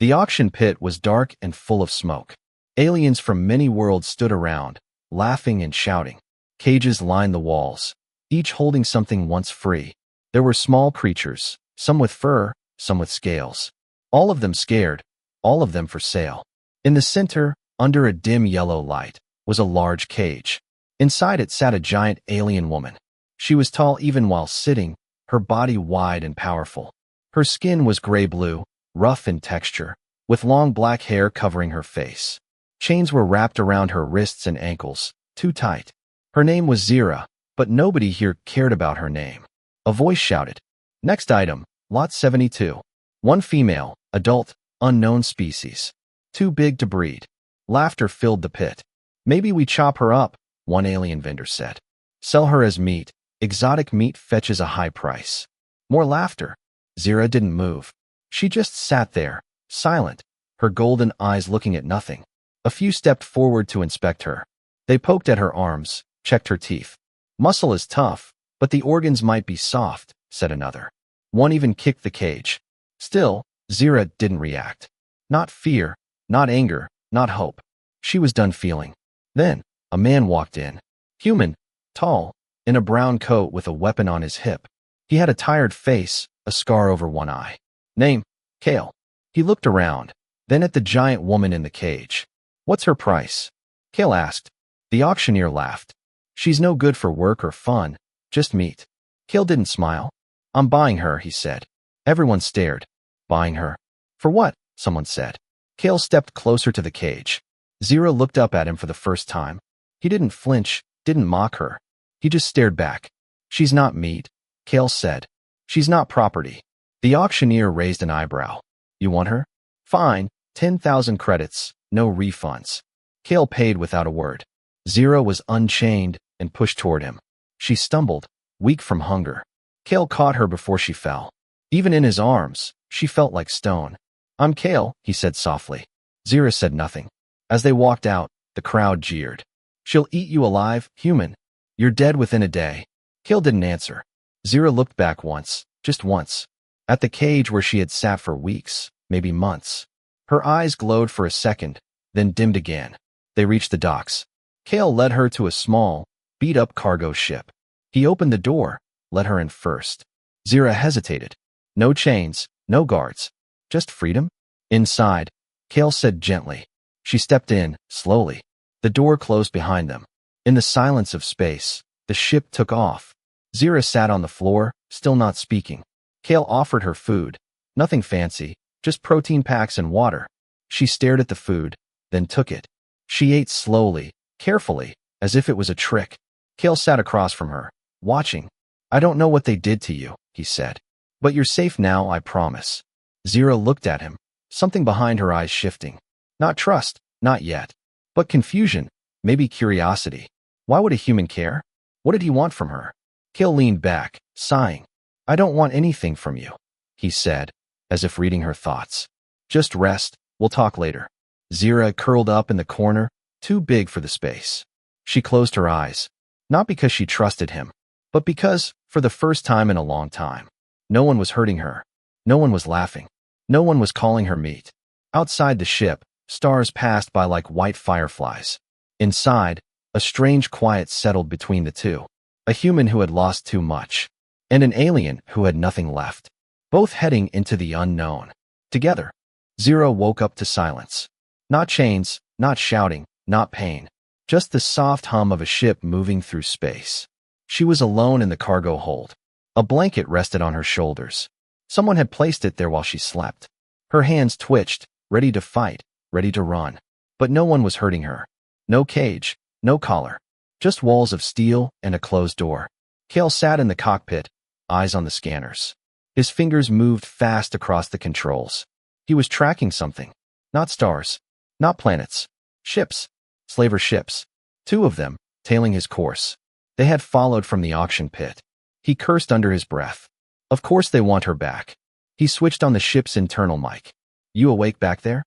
The auction pit was dark and full of smoke. Aliens from many worlds stood around, laughing and shouting. Cages lined the walls, each holding something once free. There were small creatures, some with fur, some with scales. All of them scared, all of them for sale. In the center, under a dim yellow light, was a large cage. Inside it sat a giant alien woman. She was tall even while sitting, her body wide and powerful. Her skin was gray-blue, rough in texture, with long black hair covering her face. Chains were wrapped around her wrists and ankles, too tight. Her name was Zira, but nobody here cared about her name. A voice shouted, "Next item, Lot 72. One female, adult, unknown species. Too big to breed." Laughter filled the pit. "Maybe we chop her up," one alien vendor said. "Sell her as meat. Exotic meat fetches a high price." More laughter. Zira didn't move. She just sat there, silent, her golden eyes looking at nothing. A few stepped forward to inspect her. They poked at her arms, checked her teeth. "Muscle is tough, but the organs might be soft," said another. One even kicked the cage. Still, Zira didn't react. Not fear, not anger, not hope. She was done feeling. Then, a man walked in. Human, tall, in a brown coat with a weapon on his hip. He had a tired face, a scar over one eye. Name, Kale. He looked around, then at the giant woman in the cage. "What's her price?" Kale asked. The auctioneer laughed. "She's no good for work or fun, just meat." Kale didn't smile. "I'm buying her," he said. Everyone stared. "Buying her? For what?" someone said. Kale stepped closer to the cage. Zira looked up at him for the first time. He didn't flinch, didn't mock her. He just stared back. "She's not meat," Kale said. "She's not property." The auctioneer raised an eyebrow. "You want her? Fine, 10,000 credits, no refunds." Kale paid without a word. Zira was unchained and pushed toward him. She stumbled, weak from hunger. Kale caught her before she fell. Even in his arms, she felt like stone. "I'm Kale," he said softly. Zira said nothing. As they walked out, the crowd jeered. "She'll eat you alive, human. You're dead within a day." Kale didn't answer. Zira looked back once, just once, at the cage where she had sat for weeks, maybe months. Her eyes glowed for a second, then dimmed again. They reached the docks. Kale led her to a small, beat-up cargo ship. He opened the door, let her in first. Zira hesitated. No chains, no guards. Just freedom? Inside, Kale said gently. She stepped in, slowly. The door closed behind them. In the silence of space, the ship took off. Zira sat on the floor, still not speaking. Kale offered her food. Nothing fancy, just protein packs and water. She stared at the food, then took it. She ate slowly, carefully, as if it was a trick. Kale sat across from her, watching. "I don't know what they did to you," he said. "But you're safe now, I promise." Zira looked at him, something behind her eyes shifting. Not trust, not yet. But confusion, maybe curiosity. Why would a human care? What did he want from her? Kale leaned back, sighing. "I don't want anything from you," he said, as if reading her thoughts. "Just rest, we'll talk later." Zira curled up in the corner, too big for the space. She closed her eyes, not because she trusted him, but because, for the first time in a long time, no one was hurting her. No one was laughing. No one was calling her meat. Outside the ship, stars passed by like white fireflies. Inside, a strange quiet settled between the two. A human who had lost too much, and an alien who had nothing left. Both heading into the unknown. Together. Zira woke up to silence. Not chains, not shouting, not pain. Just the soft hum of a ship moving through space. She was alone in the cargo hold. A blanket rested on her shoulders. Someone had placed it there while she slept. Her hands twitched, ready to fight, ready to run. But no one was hurting her. No cage, no collar. Just walls of steel and a closed door. Kale sat in the cockpit, eyes on the scanners. His fingers moved fast across the controls. He was tracking something. Not stars. Not planets. Ships. Slaver ships. 2 of them, tailing his course. They had followed from the auction pit. He cursed under his breath. Of course they want her back. He switched on the ship's internal mic. "You awake back there?"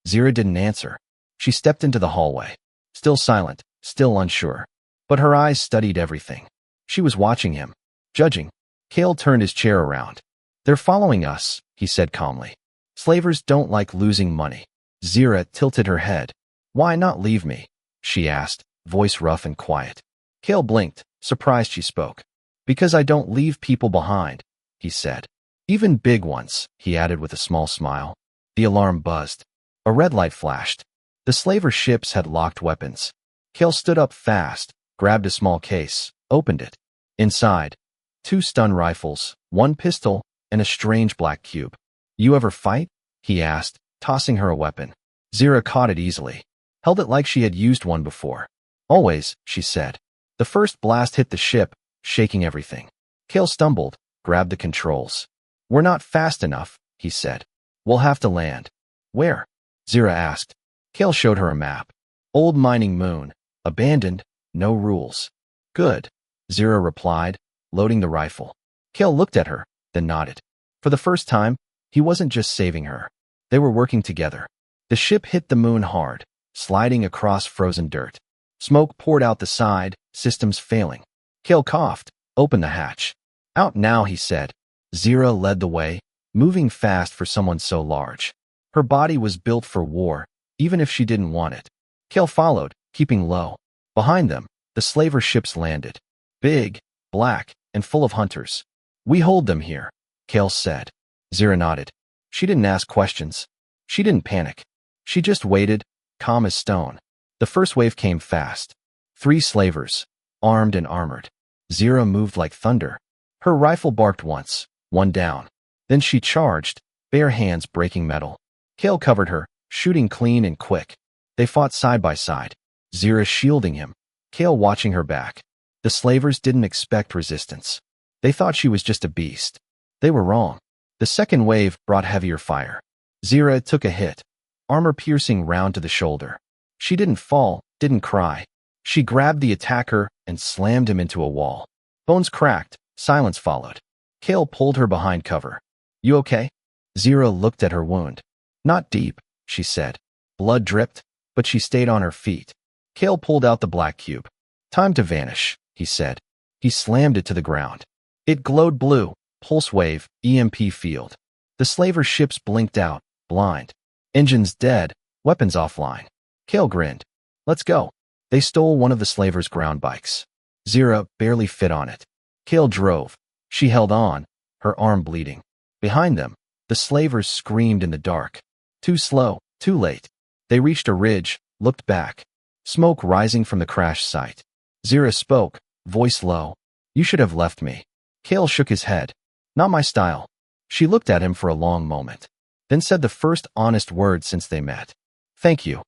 Zira didn't answer. She stepped into the hallway. Still silent, still unsure. But her eyes studied everything. She was watching him, judging. Kale turned his chair around. "They're following us," he said calmly. Slavers don't like losing money. Zira tilted her head. Why not leave me? She asked, voice rough and quiet. Kale blinked, surprised she spoke. Because I don't leave people behind, he said. Even big ones, he added with a small smile. The alarm buzzed. A red light flashed. The slaver ships had locked weapons. Kale stood up fast, grabbed a small case, opened it. Inside, 2 stun rifles, 1 pistol, and a strange black cube. You ever fight? He asked, tossing her a weapon. Zira caught it easily, held it like she had used one before. Always, she said. The first blast hit the ship, shaking everything. Kale stumbled, grabbed the controls. We're not fast enough, he said. We'll have to land. Where? Zira asked. Kale showed her a map. Old mining moon, abandoned, no rules. Good, Zira replied, loading the rifle. Kale looked at her, then nodded. For the first time, he wasn't just saving her. They were working together. The ship hit the moon hard, sliding across frozen dirt. Smoke poured out the side, systems failing. Kale coughed, opened the hatch. Out now, he said. Zira led the way, moving fast for someone so large. Her body was built for war, even if she didn't want it. Kale followed, keeping low. Behind them, the slaver ships landed. Big, black, and full of hunters. We hold them here, Kale said. Zira nodded. She didn't ask questions. She didn't panic. She just waited, calm as stone. The first wave came fast. 3 slavers, armed and armored. Zira moved like thunder. Her rifle barked once, 1 down. Then she charged, bare hands breaking metal. Kale covered her, shooting clean and quick. They fought side by side. Zira shielding him, Kale watching her back. The slavers didn't expect resistance. They thought she was just a beast. They were wrong. The second wave brought heavier fire. Zira took a hit, armor piercing round to the shoulder. She didn't fall, didn't cry. She grabbed the attacker and slammed him into a wall. Bones cracked, silence followed. Kale pulled her behind cover. You okay? Zira looked at her wound. Not deep, she said. Blood dripped, but she stayed on her feet. Kale pulled out the black cube. Time to vanish, he said. He slammed it to the ground. It glowed blue, pulse wave, EMP field. The slaver ships blinked out, blind. Engines dead, weapons offline. Kale grinned. Let's go. They stole one of the slavers' ground bikes. Zira barely fit on it. Kale drove. She held on, her arm bleeding. Behind them, the slavers screamed in the dark. Too slow, too late. They reached a ridge, looked back. Smoke rising from the crash site. Zira spoke, voice low. You should have left me. Kale shook his head. Not my style. She looked at him for a long moment, then said the first honest word since they met. Thank you.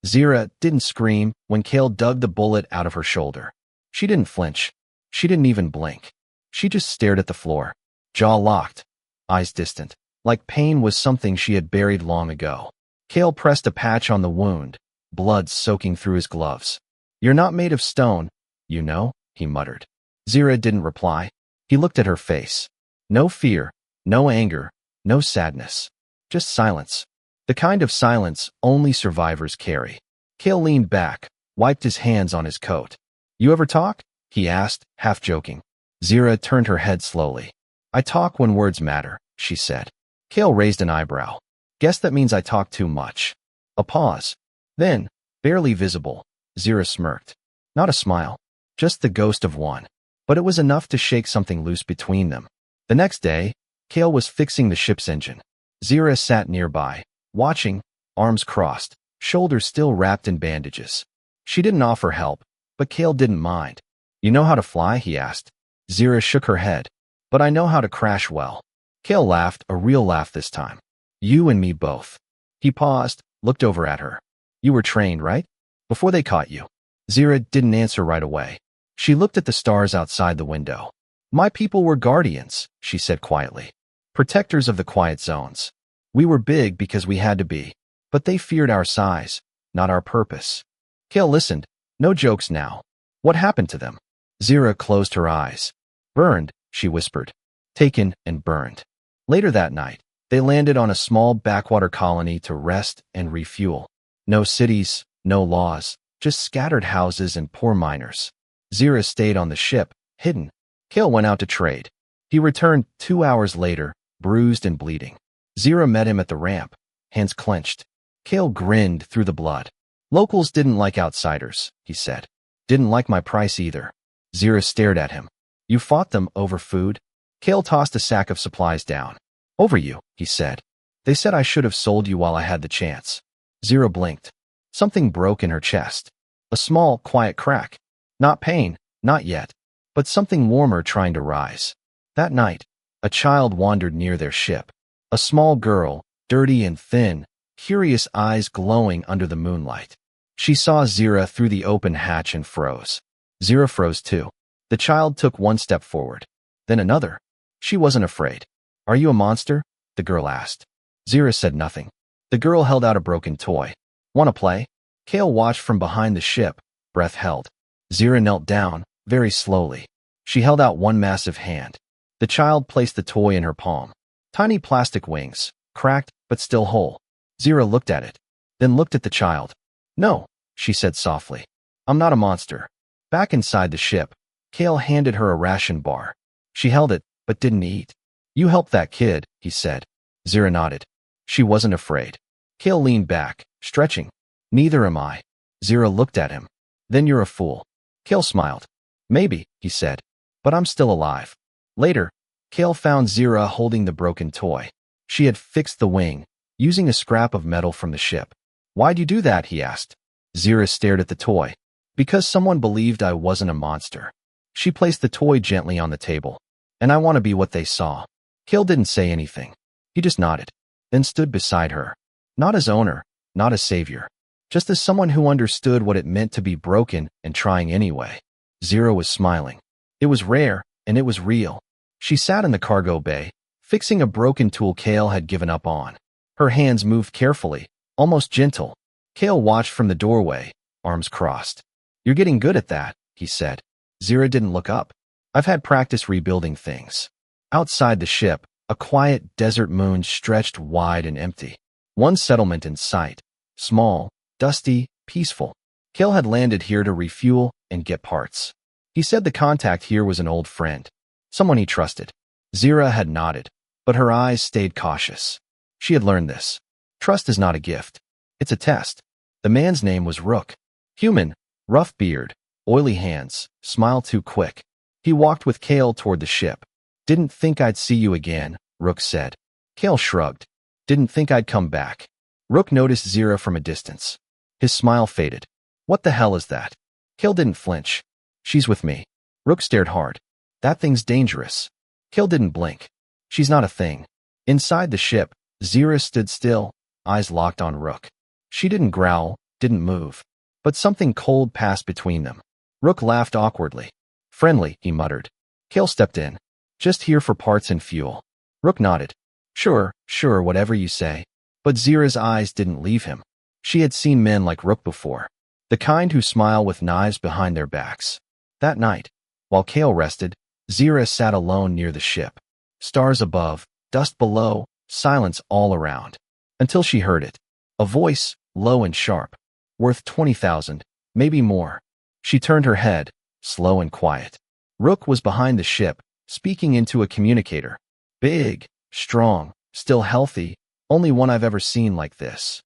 Zira didn't scream when Kale dug the bullet out of her shoulder. She didn't flinch. She didn't even blink. She just stared at the floor, jaw locked, eyes distant, like pain was something she had buried long ago. Kale pressed a patch on the wound, blood soaking through his gloves. You're not made of stone, you know, he muttered. Zira didn't reply. He looked at her face. No fear, no anger, no sadness. Just silence. The kind of silence only survivors carry. Kale leaned back, wiped his hands on his coat. You ever talk? He asked, half joking. Zira turned her head slowly. I talk when words matter, she said. Kale raised an eyebrow. Guess that means I talk too much. A pause. Then, barely visible, Zira smirked. Not a smile, just the ghost of one. But it was enough to shake something loose between them. The next day, Kale was fixing the ship's engine. Zira sat nearby, watching, arms crossed, shoulders still wrapped in bandages. She didn't offer help, but Kale didn't mind. You know how to fly? He asked. Zira shook her head. But I know how to crash well. Kale laughed, a real laugh this time. You and me both. He paused, looked over at her. You were trained, right? Before they caught you. Zira didn't answer right away. She looked at the stars outside the window. My people were guardians, she said quietly. Protectors of the quiet zones. We were big because we had to be, but they feared our size, not our purpose. Kale listened. No jokes now. What happened to them? Zira closed her eyes. Burned, she whispered. Taken and burned. Later that night, they landed on a small backwater colony to rest and refuel. No cities, no laws, just scattered houses and poor miners. Zira stayed on the ship, hidden. Kale went out to trade. He returned 2 hours later, bruised and bleeding. Zira met him at the ramp, hands clenched. Kale grinned through the blood. Locals didn't like outsiders, he said. Didn't like my price either. Zira stared at him. You fought them over food? Kale tossed a sack of supplies down. Over you, he said. They said I should have sold you while I had the chance. Zira blinked. Something broke in her chest. A small, quiet crack. Not pain, not yet, but something warmer trying to rise. That night, a child wandered near their ship. A small girl, dirty and thin, curious eyes glowing under the moonlight. She saw Zira through the open hatch and froze. Zira froze too. The child took one step forward, then another. She wasn't afraid. Are you a monster? The girl asked. Zira said nothing. The girl held out a broken toy. Want to play? Kale watched from behind the ship, breath held. Zira knelt down, very slowly. She held out one massive hand. The child placed the toy in her palm. Tiny plastic wings, cracked but still whole. Zira looked at it, then looked at the child. No, she said softly. I'm not a monster. Back inside the ship, Kale handed her a ration bar. She held it, but didn't eat. You helped that kid, he said. Zira nodded. She wasn't afraid. Kale leaned back, stretching. Neither am I. Zira looked at him. Then you're a fool. Kale smiled. Maybe, he said, but I'm still alive. Later, Kale found Zira holding the broken toy. She had fixed the wing, using a scrap of metal from the ship. Why'd you do that? He asked. Zira stared at the toy. Because someone believed I wasn't a monster. She placed the toy gently on the table. And I want to be what they saw. Kale didn't say anything. He just nodded, then stood beside her. Not as owner, not as savior. Just as someone who understood what it meant to be broken and trying anyway. Zira was smiling. It was rare, and it was real. She sat in the cargo bay, fixing a broken tool Kale had given up on. Her hands moved carefully, almost gentle. Kale watched from the doorway, arms crossed. You're getting good at that, he said. Zira didn't look up. I've had practice rebuilding things. Outside the ship, a quiet desert moon stretched wide and empty. One settlement in sight. Small, dusty, peaceful. Kale had landed here to refuel and get parts. He said the contact here was an old friend. Someone he trusted. Zira had nodded, but her eyes stayed cautious. She had learned this. Trust is not a gift. It's a test. The man's name was Rook. Human, rough beard, oily hands, smile too quick. He walked with Kale toward the ship. Didn't think I'd see you again, Rook said. Kale shrugged. Didn't think I'd come back. Rook noticed Zira from a distance. His smile faded. What the hell is that? Kale didn't flinch. She's with me. Rook stared hard. That thing's dangerous. Kale didn't blink. She's not a thing. Inside the ship, Zira stood still, eyes locked on Rook. She didn't growl, didn't move. But something cold passed between them. Rook laughed awkwardly. Friendly, he muttered. Kale stepped in. Just here for parts and fuel. Rook nodded. Sure, whatever you say. But Zira's eyes didn't leave him. She had seen men like Rook before. The kind who smile with knives behind their backs. That night, while Kale rested, Zira sat alone near the ship. Stars above, dust below, silence all around. Until she heard it. A voice, low and sharp. Worth 20,000, maybe more. She turned her head, slow and quiet. Rook was behind the ship, speaking into a communicator. Big, strong, still healthy, only one I've ever seen like this.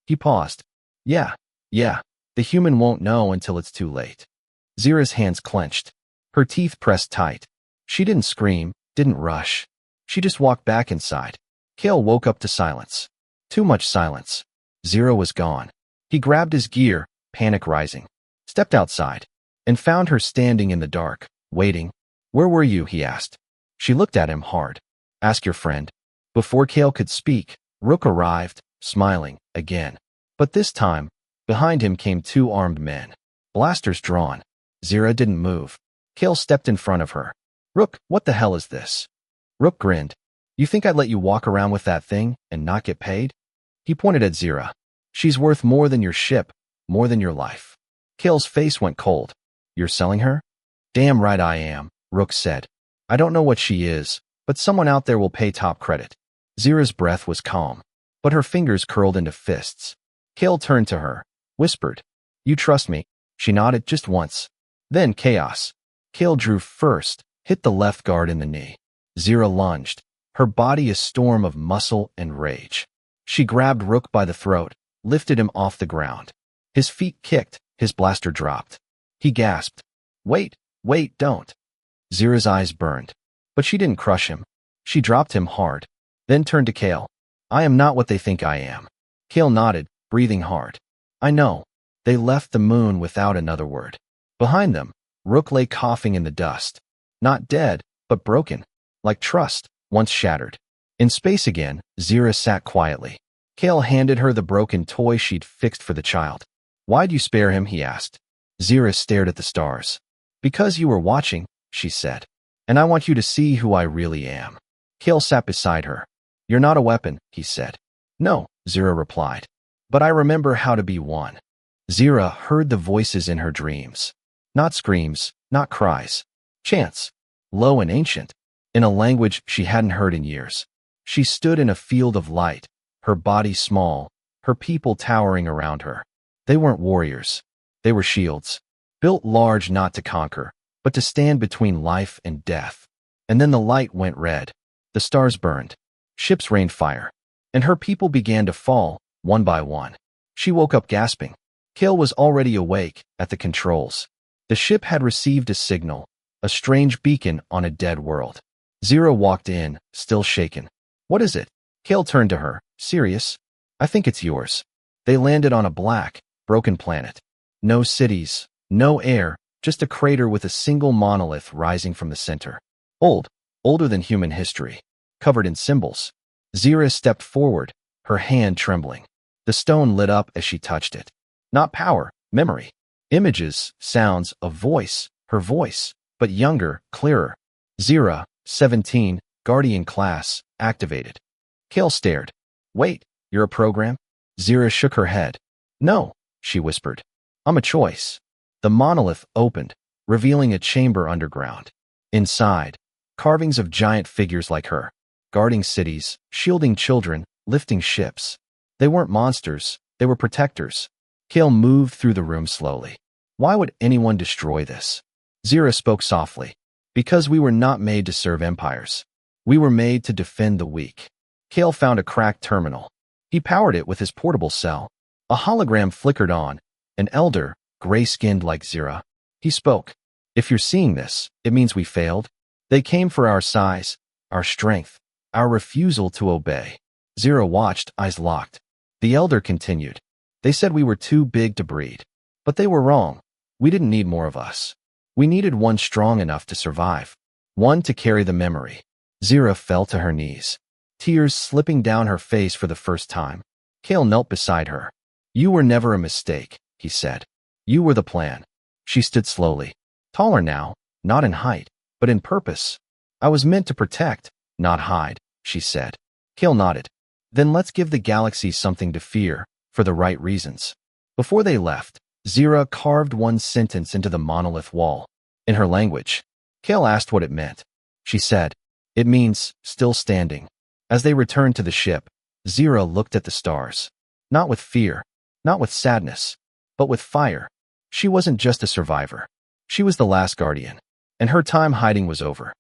He paused. Yeah, the human won't know until it's too late. Zira's hands clenched. Her teeth pressed tight. She didn't scream, didn't rush. She just walked back inside. Kale woke up to silence. Too much silence. Zira was gone. He grabbed his gear, panic rising. Stepped outside. And found her standing in the dark, waiting. Where were you? He asked. She looked at him hard. Ask your friend. Before Kale could speak, Rook arrived, smiling, again. But this time, behind him came two armed men. Blasters drawn. Zira didn't move. Kale stepped in front of her. Rook, what the hell is this? Rook grinned. You think I'd let you walk around with that thing and not get paid? He pointed at Zira. She's worth more than your ship, more than your life. Kale's face went cold. You're selling her? Damn right I am, Rook said. I don't know what she is, but someone out there will pay top credit. Zira's breath was calm, but her fingers curled into fists. Kale turned to her, whispered, You trust me? She nodded just once. Then chaos. Kale drew first, hit the left guard in the knee. Zira lunged. her body a storm of muscle and rage. She grabbed Rook by the throat, lifted him off the ground. His feet kicked, his blaster dropped. He gasped, "Wait, wait, don't." Zira's eyes burned. But she didn't crush him. She dropped him hard, then turned to Kale. "I am not what they think I am." Kale nodded, breathing hard. "I know." They left the moon without another word. Behind them, Rook lay coughing in the dust. Not dead, but broken, like trust, once shattered. In space again, Zira sat quietly. Kale handed her the broken toy she'd fixed for the child. "Why'd you spare him?" he asked. Zira stared at the stars. "Because you were watching," she said. "And I want you to see who I really am." Kale sat beside her. "You're not a weapon," he said. "No," Zira replied. "But I remember how to be one." Zira heard the voices in her dreams. Not screams, not cries. Chants, low and ancient, in a language she hadn't heard in years. She stood in a field of light, her body small, her people towering around her. They weren't warriors. They were shields, built large not to conquer, but to stand between life and death. And then the light went red. The stars burned. Ships rained fire. And her people began to fall, one by one. She woke up gasping. Kale was already awake, at the controls. The ship had received a signal, a strange beacon on a dead world. Zira walked in, still shaken. "What is it?" Kale turned to her. "Serious? I think it's yours." They landed on a black, broken planet. No cities, no air, just a crater with a single monolith rising from the center. Old, older than human history, covered in symbols. Zira stepped forward, her hand trembling. The stone lit up as she touched it. Not power, memory. Images, sounds, a voice, her voice, but younger, clearer. Zira, 17, Guardian class, activated. Kale stared. "Wait, you're a program?" Zira shook her head. "No," she whispered. "I'm a choice." The monolith opened, revealing a chamber underground. Inside, carvings of giant figures like her, guarding cities, shielding children, lifting ships. They weren't monsters, they were protectors. Kale moved through the room slowly. "Why would anyone destroy this?" Zira spoke softly. "Because we were not made to serve empires. We were made to defend the weak." Kale found a cracked terminal. He powered it with his portable cell. A hologram flickered on, an elder, gray-skinned like Zira. He spoke. "If you're seeing this, it means we failed. They came for our size, our strength, our refusal to obey." Zira watched, eyes locked. The elder continued. "They said we were too big to breed. But they were wrong. We didn't need more of us. We needed one strong enough to survive. One to carry the memory." Zira fell to her knees, tears slipping down her face for the first time. Kale knelt beside her. "You were never a mistake," he said. "You were the plan." She stood slowly. Taller now, not in height, but in purpose. "I was meant to protect, not hide," she said. Kale nodded. "Then let's give the galaxy something to fear, for the right reasons." Before they left, Zira carved one sentence into the monolith wall. In her language, Kale asked what it meant. She said, "It means, still standing." As they returned to the ship, Zira looked at the stars. Not with fear, not with sadness, but with fire. She wasn't just a survivor. She was the last guardian, and her time hiding was over.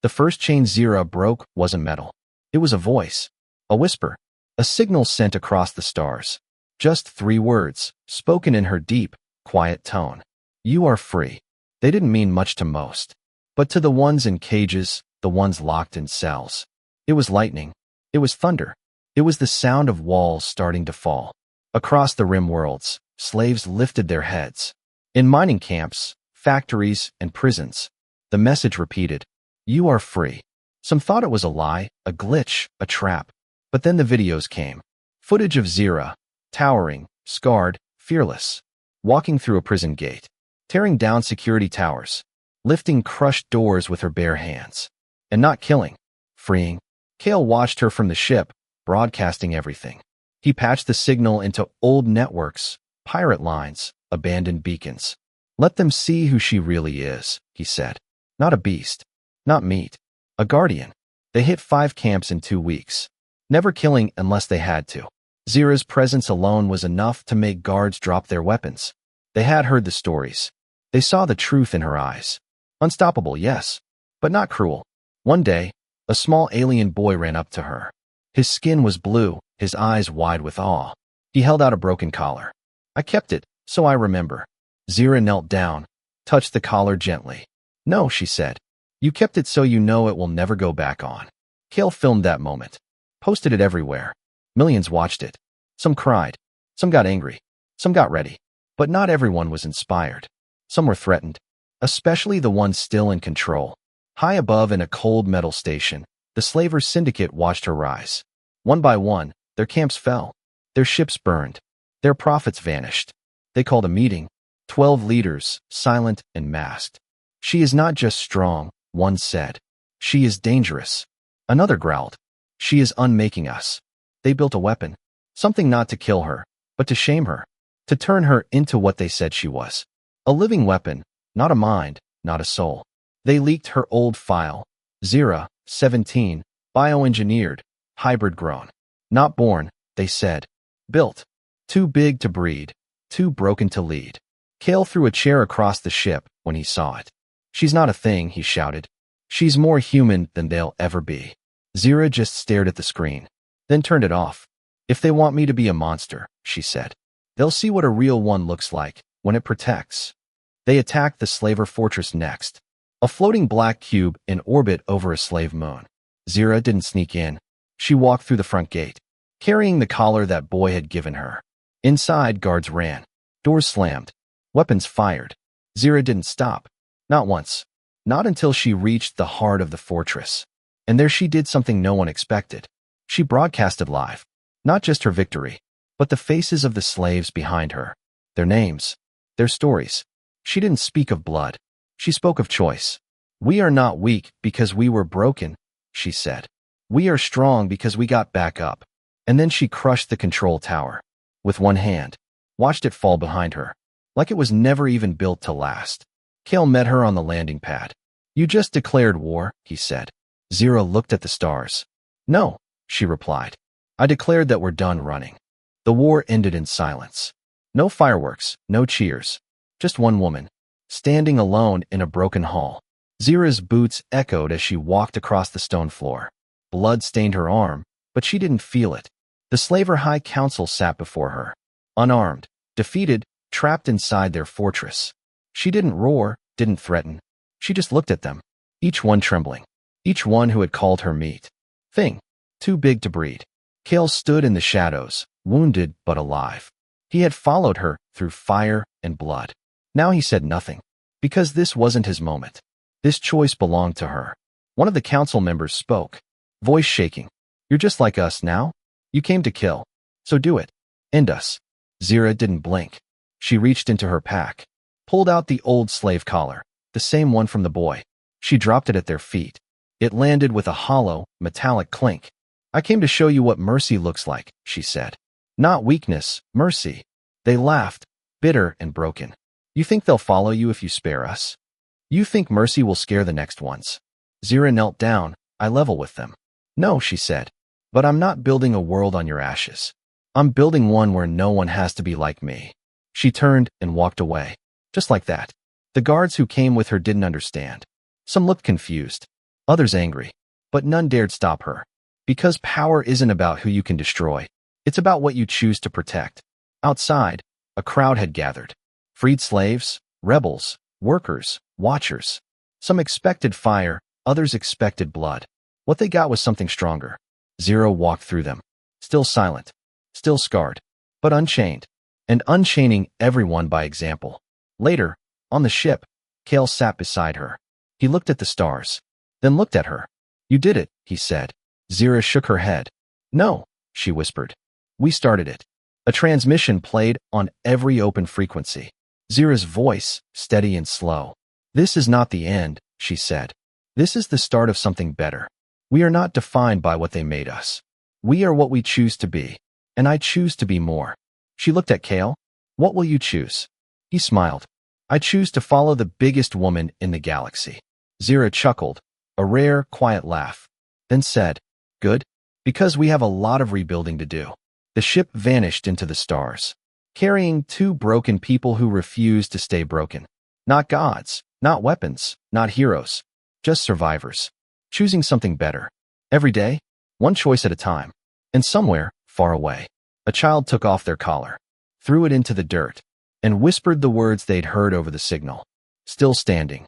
The first chain Zira broke wasn't metal. It was a voice, a whisper, a signal sent across the stars. Just 3 words, spoken in her deep, quiet tone. "You are free." They didn't mean much to most. But to the ones in cages, the ones locked in cells, it was lightning. It was thunder. It was the sound of walls starting to fall. Across the rim worlds, slaves lifted their heads. In mining camps, factories, and prisons, the message repeated, "You are free." Some thought it was a lie, a glitch, a trap. But then the videos came. Footage of Zira, towering, scarred, fearless, walking through a prison gate, tearing down security towers, lifting crushed doors with her bare hands. And not killing, freeing. Kale watched her from the ship, broadcasting everything. He patched the signal into old networks, pirate lines, abandoned beacons. "Let them see who she really is," he said. "Not a beast, not meat, a guardian." They hit 5 camps in 2 weeks, never killing unless they had to. Zira's presence alone was enough to make guards drop their weapons. They had heard the stories. They saw the truth in her eyes. Unstoppable, yes, but not cruel. One day, A small alien boy ran up to her. His skin was blue, his eyes wide with awe. He held out a broken collar. I kept it, so I remember. Zira knelt down, touched the collar gently. No, she said. You kept it so you know it will never go back on. Kale filmed that moment. Posted it everywhere. Millions watched it. Some cried. Some got angry. Some got ready. But not everyone was inspired. Some were threatened. Especially the ones still in control. High above in a cold metal station, the slavers' syndicate watched her rise. One by one, their camps fell. Their ships burned. Their profits vanished. They called a meeting. 12 leaders, silent and masked. She is not just strong, one said. She is dangerous. Another growled. She is unmaking us. They built a weapon. Something not to kill her, but to shame her. To turn her into what they said she was. A living weapon, not a mind, not a soul. They leaked her old file. Zira, 17, bioengineered, hybrid grown. Not born, they said. Built. Too big to breed. Too broken to lead. Kale threw a chair across the ship when he saw it. She's not a thing, he shouted. She's more human than they'll ever be. Zira just stared at the screen, then turned it off. If they want me to be a monster, she said, they'll see what a real one looks like when it protects. They attacked the slaver fortress next. A floating black cube in orbit over a slave moon. Zira didn't sneak in. She walked through the front gate, carrying the collar that boy had given her. Inside, guards ran. Doors slammed. Weapons fired. Zira didn't stop. Not once. Not until she reached the heart of the fortress. And there she did something no one expected. She broadcasted live. Not just her victory, but the faces of the slaves behind her. Their names. Their stories. She didn't speak of blood. She spoke of choice. We are not weak because we were broken, she said. We are strong because we got back up. And then she crushed the control tower. With one hand. Watched it fall behind her. Like it was never even built to last. Kale met her on the landing pad. You just declared war, he said. Zira looked at the stars. No, she replied. I declared that we're done running. The war ended in silence. No fireworks, no cheers. Just one woman, standing alone in a broken hall. Zira's boots echoed as she walked across the stone floor. Blood stained her arm, but she didn't feel it. The slaver high council sat before her. Unarmed, defeated, trapped inside their fortress. She didn't roar, didn't threaten. She just looked at them. Each one trembling. Each one who had called her meat. Thing. Too big to breed. Kale stood in the shadows, wounded but alive. He had followed her through fire and blood. Now he said nothing, because this wasn't his moment. This choice belonged to her. One of the council members spoke, voice shaking. You're just like us now? You came to kill. So do it. End us. Zira didn't blink. She reached into her pack, pulled out the old slave collar, the same one from the boy. She dropped it at their feet. It landed with a hollow, metallic clink. I came to show you what mercy looks like, she said. Not weakness, mercy. They laughed, bitter and broken. You think they'll follow you if you spare us? You think mercy will scare the next ones? Zira knelt down. I level with them. No, she said. But I'm not building a world on your ashes. I'm building one where no one has to be like me. She turned and walked away. Just like that. The guards who came with her didn't understand. Some looked confused. Others angry. But none dared stop her. Because power isn't about who you can destroy. It's about what you choose to protect. Outside, a crowd had gathered. Freed slaves, rebels, workers, watchers. Some expected fire, others expected blood. What they got was something stronger. Zira walked through them. Still silent. Still scarred. But unchained. And unchaining everyone by example. Later, on the ship, Kale sat beside her. He looked at the stars. Then looked at her. You did it, he said. Zira shook her head. No, she whispered. We started it. A transmission played on every open frequency. Zira's voice, steady and slow. This is not the end, she said. This is the start of something better. We are not defined by what they made us. We are what we choose to be. And I choose to be more. She looked at Kale. What will you choose? He smiled. I choose to follow the biggest woman in the galaxy. Zira chuckled, a rare, quiet laugh. Then said, good, because we have a lot of rebuilding to do. The ship vanished into the stars, carrying two broken people who refused to stay broken. Not gods, not weapons, not heroes, just survivors, choosing something better. Every day, one choice at a time. And somewhere, far away, a child took off their collar, threw it into the dirt, and whispered the words they'd heard over the signal. Still standing,